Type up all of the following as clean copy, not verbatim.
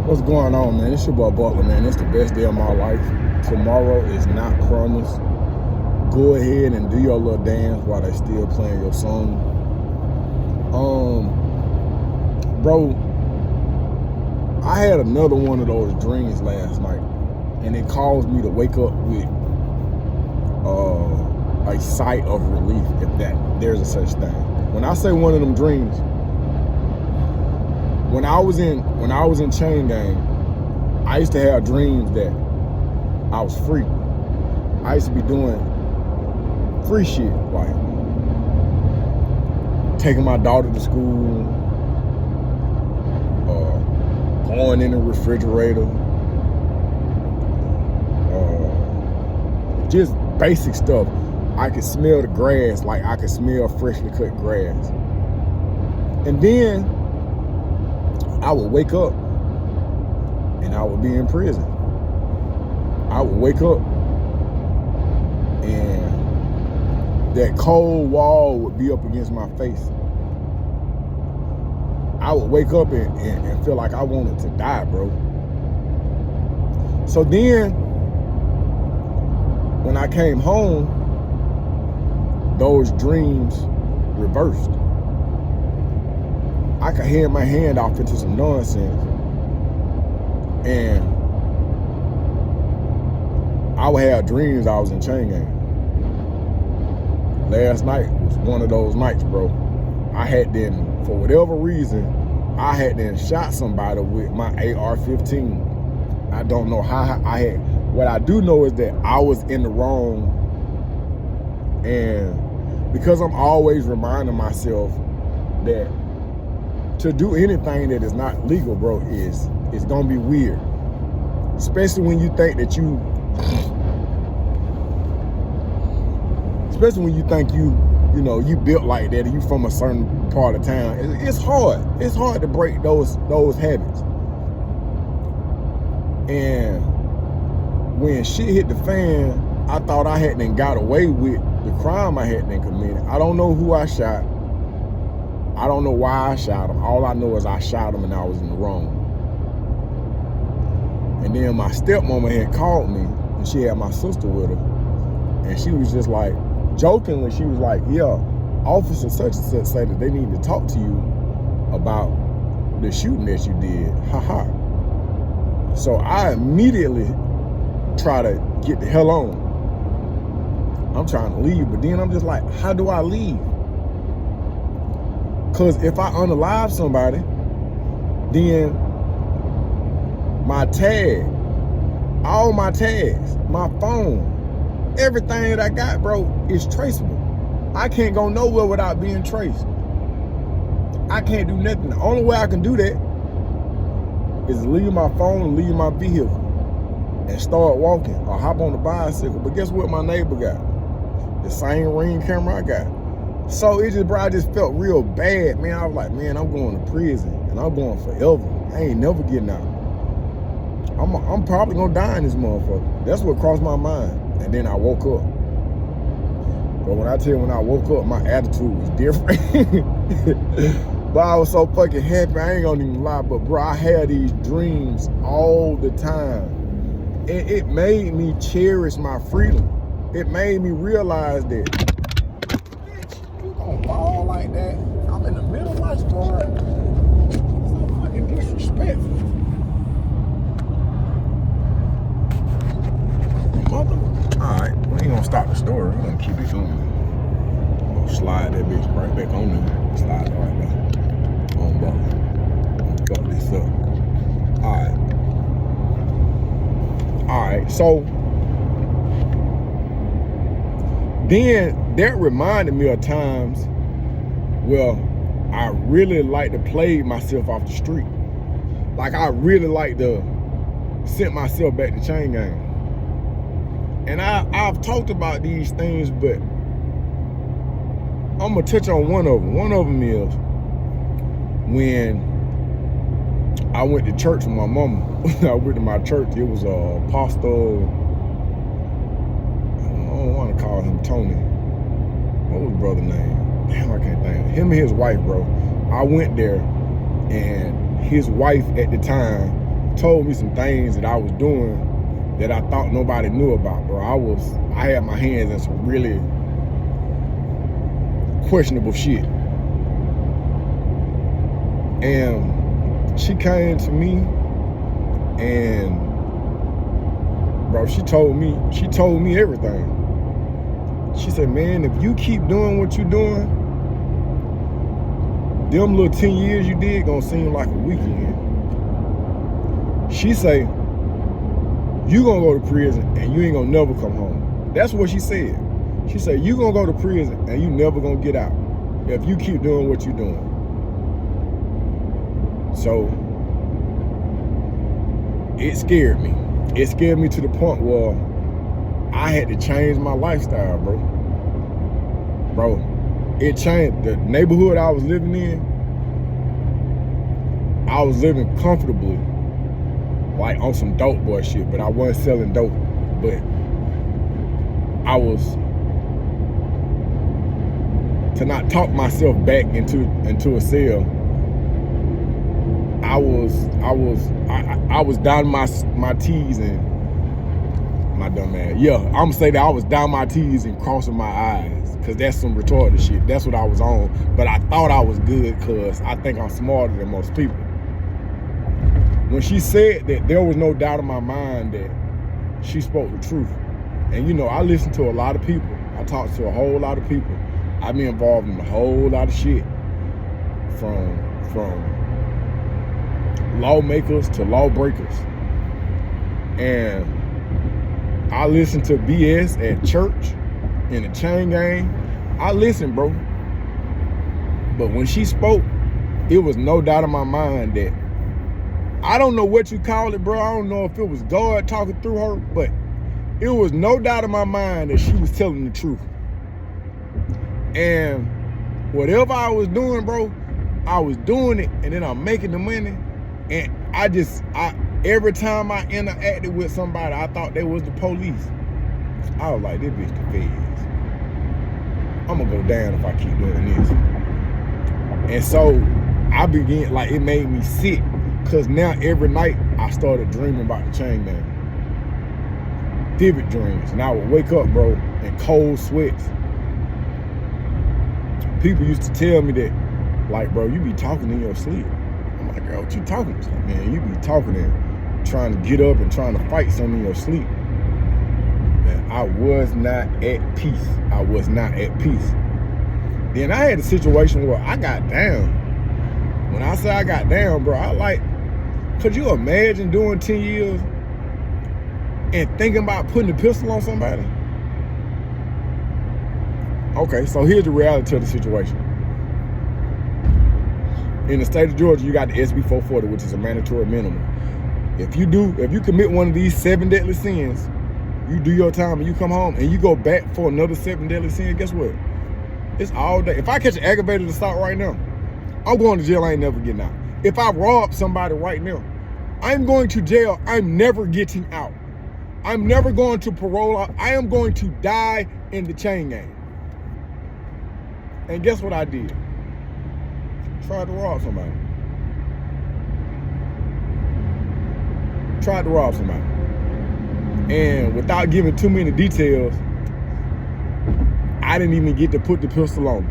What's going on, man? It's your boy Butler, man. It's the best day of my life. Tomorrow is not promised. Go ahead and do your little dance while they still playing your song. Bro, I had another one of those dreams last night, and it caused me to wake up with a sight of relief, if that there's a such thing. When I say one of them dreams, when I was in Chain Gang, I used to have dreams that I was free. I used to be doing free shit, like taking my daughter to school, going in the refrigerator, just basic stuff. I could smell the grass, like I could smell freshly cut grass. And then I would wake up and I would be in prison. I would wake up and that cold wall would be up against my face. I would wake up and feel like I wanted to die, bro. So then, when I came home, those dreams reversed. I could hand my hand off into some nonsense, and I would have dreams I was in Chain Gang. Last night was one of those nights, bro. I had then, for whatever reason, I had then shot somebody with my AR-15. I don't know how I had. What I do know is that I was in the wrong, and because I'm always reminding myself that to do anything that is not legal, bro, it's gonna be weird. Especially when you think that you built like that and you from a certain part of town. It's hard. It's hard to break those habits. And when shit hit the fan, I thought I hadn't got away with the crime I hadn't committed. I don't know who I shot. I don't know why I shot him. All I know is I shot him and I was in the wrong. And then my stepmama had called me, and she had my sister with her. And she was just like, jokingly, she was like, yeah, officer such and such say that they need to talk to you about the shooting that you did. Ha. So I immediately try to get the hell on. I'm trying to leave, but then I'm just like, how do I leave? Because if I unalive somebody, then my tag, all my tags, my phone, everything that I got, bro, is traceable. I can't go nowhere without being traced. I can't do nothing. The only way I can do that is leave my phone, leave my vehicle, and start walking or hop on the bicycle. But guess what my neighbor got? The same Ring camera I got. So it just, bro, I just felt real bad, man. I was like, man, I'm going to prison and I'm going forever. I ain't never getting out. I'm probably gonna die in this motherfucker. That's what crossed my mind. And then I woke up. But when I tell you, when I woke up, my attitude was different. But I was so fucking happy, I ain't gonna even lie. But bro, I had these dreams all the time. And it made me cherish my freedom. It made me realize that, bitch, you gonna fall like that? I'm in the middle of my story. So fucking disrespectful. Alright, we ain't gonna stop the story. We're gonna keep it going. I'm gonna slide that bitch right back on there. Slide it right there. On button. Fuck this up. Alright, so then that reminded me of times where I really like to play myself off the street. Like I really like to send myself back to Chain Gang. And I've talked about these things, but I'm gonna touch on one of them. One of them is when I went to church with my mama. I went to my church. It was Apostle, I don't want to call him Tony. What was his brother's name? Damn, I can't think. Him and his wife, bro. I went there, and his wife at the time told me some things that I was doing that I thought nobody knew about, bro. I had my hands in some really questionable shit. And she came to me and, bro, she told me everything. She said, man, if you keep doing what you're doing, them little 10 years you did gonna seem like a weekend. She say, you gonna go to prison and you ain't gonna never come home. That's what she said. She said, you gonna go to prison and you never gonna get out if you keep doing what you're doing. So, it scared me. It scared me to the point where I had to change my lifestyle, bro. Bro, it changed. The neighborhood I was living in, I was living comfortably, like on some dope boy shit, but I wasn't selling dope. But I was, to not talk myself back into a cell, I was down my T's and my dumb ass. Yeah, I'm gonna say that I was down my T's and crossing my eyes, cause that's some retarded shit. That's what I was on. But I thought I was good, cause I think I'm smarter than most people. When she said that, there was no doubt in my mind that she spoke the truth. And you know, I listen to a lot of people. I talk to a whole lot of people. I've been involved in a whole lot of shit, from lawmakers to lawbreakers. And I listen to BS at church, in the chain gang. I listen, bro. But when she spoke, it was no doubt in my mind that, I don't know what you call it, bro. I don't know if it was God talking through her, but it was no doubt in my mind that she was telling the truth. And whatever I was doing, bro, I was doing it, and then I'm making the money. And every time I interacted with somebody, I thought they was the police. I was like, this bitch the feds. I'm gonna go down if I keep doing this. And so I began, like, it made me sick, because now every night I started dreaming about the chain gang. Vivid dreams. And I would wake up, bro, in cold sweats. People used to tell me that, like, bro, you be talking in your sleep. I'm like, girl, what you talking about? Man, you be talking and trying to get up and trying to fight something in your sleep. Man, I was not at peace. I was not at peace. Then I had a situation where I got down. When I say I got down, bro, could you imagine doing 10 years and thinking about putting a pistol on somebody? Okay, so here's the reality of the situation. In the state of Georgia, you got the SB 440, which is a mandatory minimum. If you commit one of these 7 deadly sins, you do your time and you come home and you go back for another 7 deadly sins, guess what? It's all day. If I catch an aggravated assault right now, I'm going to jail. I ain't never getting out. If I rob somebody right now, I'm going to jail. I'm never getting out. I'm never going to parole out. I am going to die in the chain gang. And guess what I did? Tried to rob somebody. Tried to rob somebody. And without giving too many details, I didn't even get to put the pistol on me.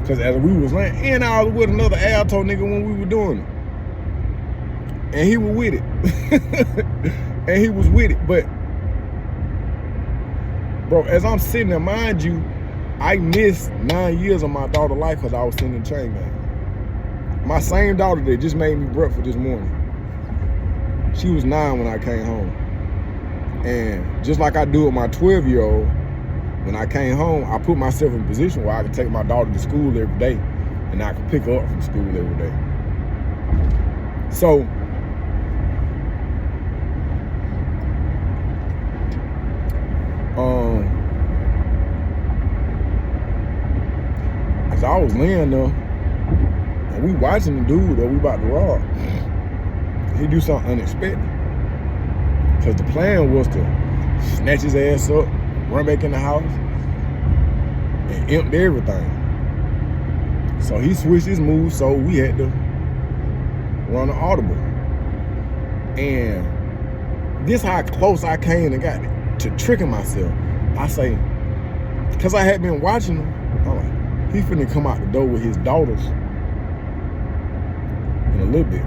Because as we was laying, and I was with another alto nigga when we were doing it. And he was with it. And he was with it. But, bro, as I'm sitting there, mind you, I missed 9 years of my daughter's life because I was sitting in the chain gang. My same daughter that just made me breakfast this morning, she was 9 when I came home. And just like I do with my 12-year-old, when I came home, I put myself in a position where I could take my daughter to school every day and I could pick her up from school every day. So, as I was laying there, and we watching the dude that we about to rob, he do something unexpected. Because the plan was to snatch his ass up, run back in the house, and empty everything. So he switched his moves, so we had to run an audible. And this how close I came and got to tricking myself. I say, because I had been watching him, I'm like, he finna come out the door with his daughters in a little bit.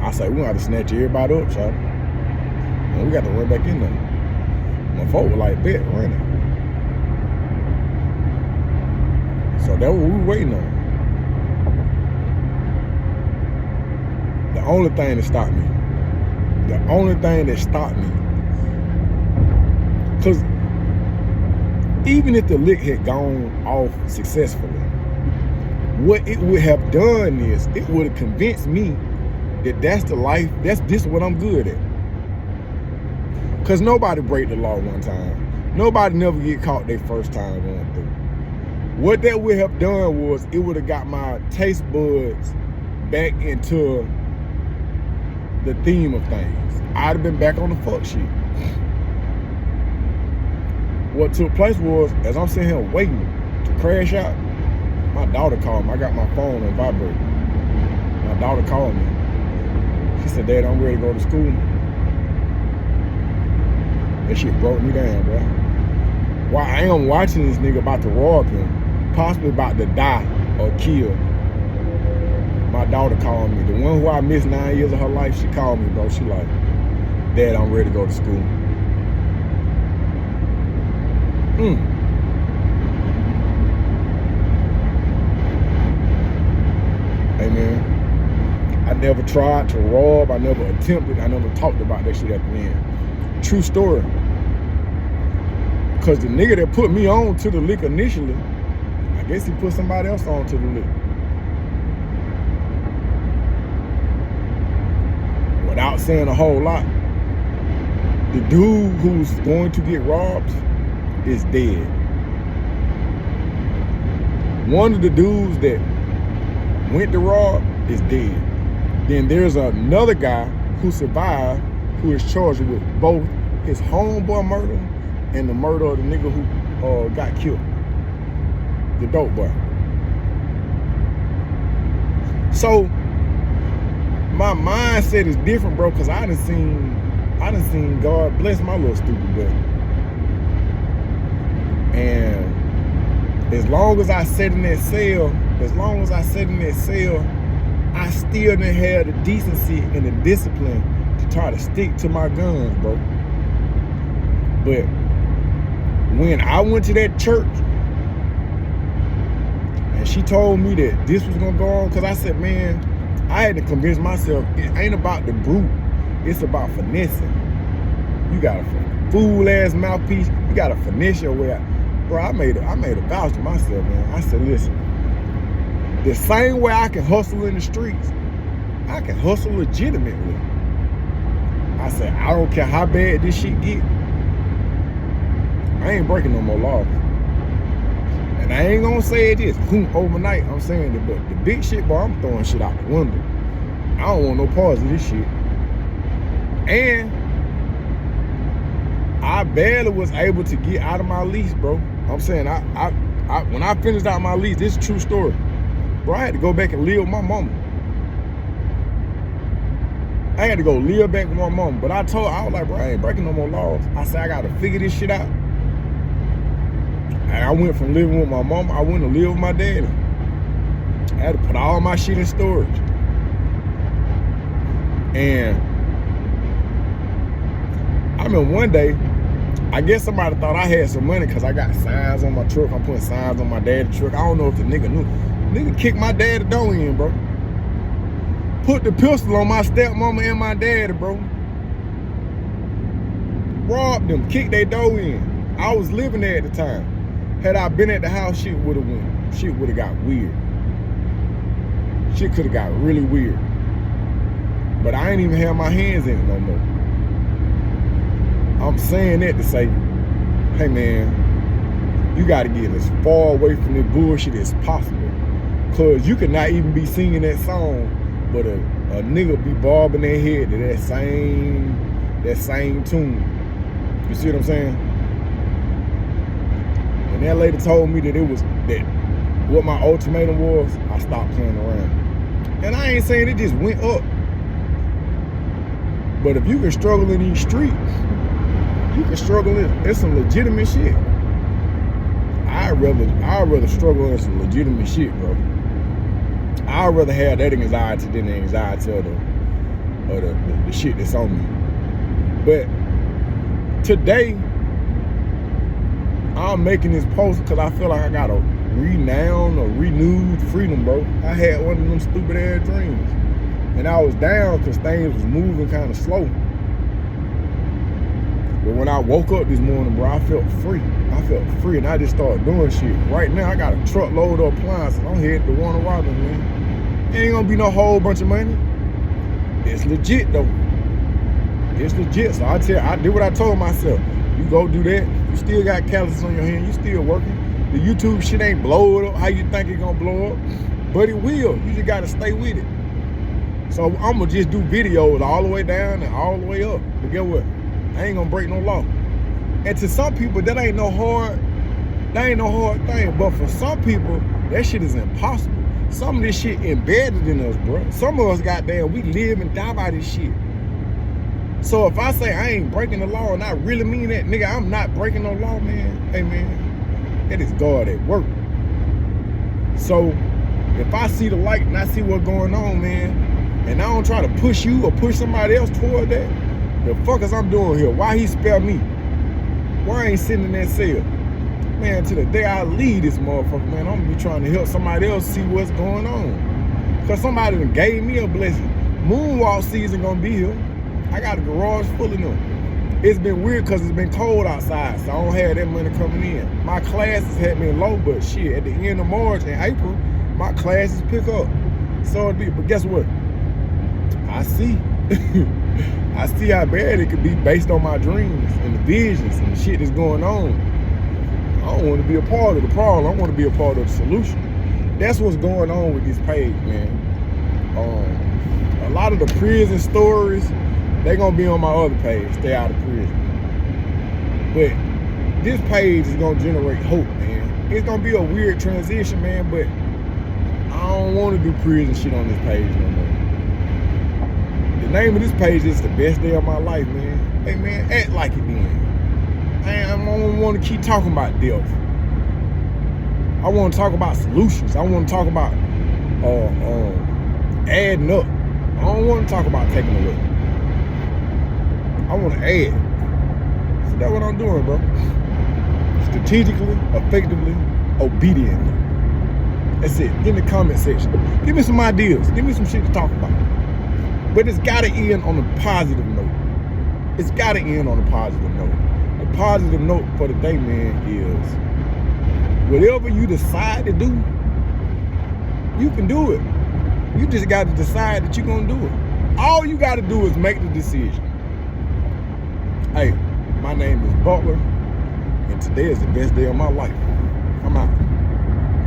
I say, we got to snatch everybody up, child. And we got to run back in there. My folk were like, bet, running. So that's what we were waiting on. The only thing that stopped me, because even if the lick had gone off successfully, what it would have done is it would have convinced me that that's the life, this is what I'm good at. Because nobody break the law one time. Nobody never get caught their first time going through. What that would have done was it would have got my taste buds back into the theme of things. I'd have been back on the fuck shit. What took place was, as I'm sitting here waiting to crash out, my daughter called me. I got my phone on vibrate. My daughter called me. She said, Dad, I'm ready to go to school. That shit broke me down, bro. While I am watching this nigga about to rob him, possibly about to die or kill, my daughter called me. The one who I missed 9 years of her life, she called me, bro. She like, Dad, I'm ready to go to school. Hey, man. I never tried to rob. I never attempted. I never talked about that shit at the end. True story. Because the nigga that put me on to the lick initially, I guess he put somebody else on to the lick. Without saying a whole lot, the dude who's going to get robbed is dead. One of the dudes that went to rob is dead. Then there's another guy who survived, who is charged with both his homeboy murder and the murder of the nigga who got killed, the dope boy. So my mindset is different, bro, because I done seen God bless my little stupid butt. And as long as I sat in that cell, I still didn't have the decency and the discipline to try to stick to my guns, bro. But when I went to that church and she told me that this was gonna go on, because I said, man, I had to convince myself it ain't about the group, it's about finessing. You got a fool ass mouthpiece, you gotta finesse your way out. Bro, I made a vow to myself, man. I said, listen, the same way I can hustle in the streets, I can hustle legitimately. I said, I don't care how bad this shit get. I ain't breaking no more laws. And I ain't gonna say it this overnight. I'm saying that, but the big shit, boy, I'm throwing shit out the window. I don't want no parts of this shit. And I barely was able to get out of my lease, bro. I'm saying, I when I finished out my lease, this is a true story. Bro, I had to go back and live with my mama. I had to go live back with my mama. But I was like, bro, I ain't breaking no more laws. I said, I gotta figure this shit out. And I went from living with my mama, I went to live with my daddy. I had to put all my shit in storage. And I remember one day, I guess somebody thought I had some money because I got signs on my truck. I'm putting signs on my daddy's truck. I don't know if the nigga knew. Nigga kicked my daddy door in, bro. Put the pistol on my stepmama and my daddy, bro. Robbed them, kicked their door in. I was living there at the time. Had I been at the house, shit would have went. Shit would have got weird. Shit could have got really weird. But I ain't even have my hands in it no more. I'm saying that to say, hey man, you gotta get as far away from this bullshit as possible. Cause you could not even be singing that song, but a nigga be bobbing their head to that same tune. You see what I'm saying? And that lady told me that what my ultimatum was, I stopped playing around. And I ain't saying it just went up. But if you can struggle in these streets, you can struggle in some legitimate shit. I'd rather struggle in some legitimate shit, bro. I'd rather have that anxiety than the anxiety of the shit that's on me. But today, I'm making this post because I feel like I got a renowned or renewed freedom, bro. I had one of them stupid ass dreams. And I was down because things was moving kind of slow. But when I woke up this morning, bro, I felt free. And I just started doing shit. Right now, I got a truckload of appliances. I'm headed to Warner Robins, man. It ain't gonna be no whole bunch of money. It's legit, though. It's legit. So I did what I told myself. You go do that. You still got calluses on your hand. You still working. The YouTube shit ain't blow up how you think it gonna blow up. But it will. You just gotta stay with it. So I'm gonna just do videos all the way down and all the way up. But guess what? I ain't gonna break no law. And to some people, that ain't no hard thing. But for some people, that shit is impossible. Some of this shit embedded in us, bro. Some of us, goddamn, we live and die by this shit. So if I say I ain't breaking the law and I really mean that, nigga, I'm not breaking no law, man. Hey, man, that is God at work. So if I see the light and I see what's going on, man, and I don't try to push you or push somebody else toward that, the fuck is I'm doing here? Why he spare me? Why I ain't sitting in that cell? Man, to the day I leave this motherfucker, man, I'm gonna be trying to help somebody else see what's going on. Because somebody done gave me a blessing. Moonwalk season gonna be here. I got a garage full of them. It's been weird because it's been cold outside, so I don't have that money coming in. My classes had been low, but shit, at the end of March and April, my classes pick up. So it be, but guess what? I see. I see how bad it could be based on my dreams and the visions and the shit that's going on. I don't want to be a part of the problem. I want to be a part of the solution. That's what's going on with this page, man. A lot of the prison stories, they're going to be on my other page, Stay Out of Prison. But this page is going to generate hope, man. It's going to be a weird transition, man, but I don't want to do prison shit on this page no more. The name of this page is The Best Day of My Life, man. Hey, man, act like it then. I don't want to keep talking about death. I want to talk about solutions. I want to talk about adding up. I don't want to talk about taking away. I want to add. So that's what I'm doing, bro. Strategically, effectively, obediently. That's it. Get in the comment section. Give me some ideas. Give me some shit to talk about. But it's got to end on a positive note. It's got to end on a positive note. The positive note for the day, man, is whatever you decide to do, you can do it. You just got to decide that you're going to do it. All you got to do is make the decision. Hey, my name is Butler, and today is the best day of my life. I'm out.